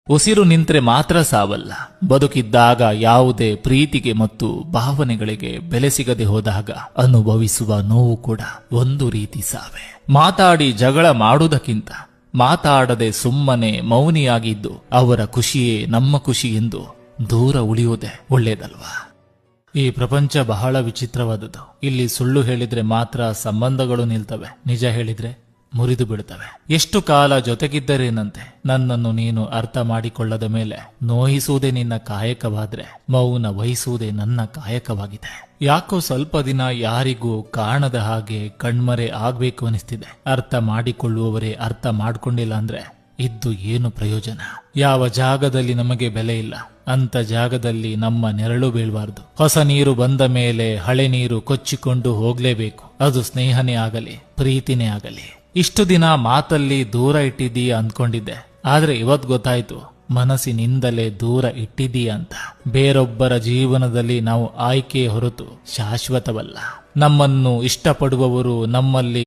ಉಸಿರು ನಿಂತ್ರೆ ಮಾತ್ರ ಸಾವಲ್ಲ. ಬದುಕಿದ್ದಾಗ ಯಾವುದೇ ಪ್ರೀತಿಗೆ ಮತ್ತು ಭಾವನೆಗಳಿಗೆ ಬೆಲೆ ಸಿಗದೆ ಹೋದಾಗ ಅನುಭವಿಸುವ ನೋವು ಕೂಡ ಒಂದು ರೀತಿ ಸಾವೇ. ಮಾತಾಡಿ ಜಗಳ ಮಾಡುವುದಕ್ಕಿಂತ ಮಾತಾಡದೆ ಸುಮ್ಮನೆ ಮೌನಿಯಾಗಿದ್ದು ಅವರ ಖುಷಿಯೇ ನಮ್ಮ ಖುಷಿ ಎಂದು ದೂರ ಉಳಿಯುವುದೇ ಒಳ್ಳೆಯದಲ್ವಾ? ಈ ಪ್ರಪಂಚ ಬಹಳ ವಿಚಿತ್ರವಾದದ್ದು. ಇಲ್ಲಿ ಸುಳ್ಳು ಹೇಳಿದ್ರೆ ಮಾತ್ರ ಸಂಬಂಧಗಳು ನಿಲ್ತವೆ, ನಿಜ ಹೇಳಿದ್ರೆ ಮುರಿದು ಬಿಡುತ್ತವೆ. ಎಷ್ಟು ಕಾಲ ಜೊತೆಗಿದ್ದರೇನಂತೆ, ನನ್ನನ್ನು ನೀನು ಅರ್ಥ ಮಾಡಿಕೊಳ್ಳದ ಮೇಲೆ ನೋಯಿಸುವುದೇ ನಿನ್ನ ಕಾಯಕವಾದ್ರೆ ಮೌನ ವಹಿಸುವುದೇ ನನ್ನ ಕಾಯಕವಾಗಿದೆ. ಯಾಕೋ ಸ್ವಲ್ಪ ದಿನ ಯಾರಿಗೂ ಕಾಣದ ಹಾಗೆ ಕಣ್ಮರೆ ಆಗ್ಬೇಕು ಅನಿಸ್ತಿದೆ. ಅರ್ಥ ಮಾಡಿಕೊಳ್ಳುವವರೇ ಅರ್ಥ ಮಾಡ್ಕೊಂಡಿಲ್ಲ ಅಂದ್ರೆ ಇದ್ದು ಏನು ಪ್ರಯೋಜನ? ಯಾವ ಜಾಗದಲ್ಲಿ ನಮಗೆ ಬೆಲೆ ಇಲ್ಲ ಅಂತ ಜಾಗದಲ್ಲಿ ನಮ್ಮ ನೆರಳು ಬೀಳಬಾರ್ದು. ಹೊಸ ನೀರು ಬಂದ ಮೇಲೆ ಹಳೆ ನೀರು ಕೊಚ್ಚಿಕೊಂಡು ಹೋಗ್ಲೇಬೇಕು. ಅದು ಸ್ನೇಹನೇ ಆಗಲಿ ಪ್ರೀತಿನೇ ಆಗಲಿ. ಇಷ್ಟು ದಿನ ಮಾತಲ್ಲಿ ದೂರ ಇಟ್ಟಿದ್ದೀಯ ಅಂದ್ಕೊಂಡಿದ್ದೆ, ಆದ್ರೆ ಇವತ್ ಗೊತ್ತಾಯ್ತು ಮನಸ್ಸಿನಿಂದಲೇ ದೂರ ಇಟ್ಟಿದ್ದೀಯ ಅಂತ. ಬೇರೊಬ್ಬರ ಜೀವನದಲ್ಲಿ ನಾವು ಆಯ್ಕೆ ಹೊರತು ಶಾಶ್ವತವಲ್ಲ. ನಮ್ಮನ್ನು ಇಷ್ಟಪಡುವವರು ನಮ್ಮಲ್ಲಿ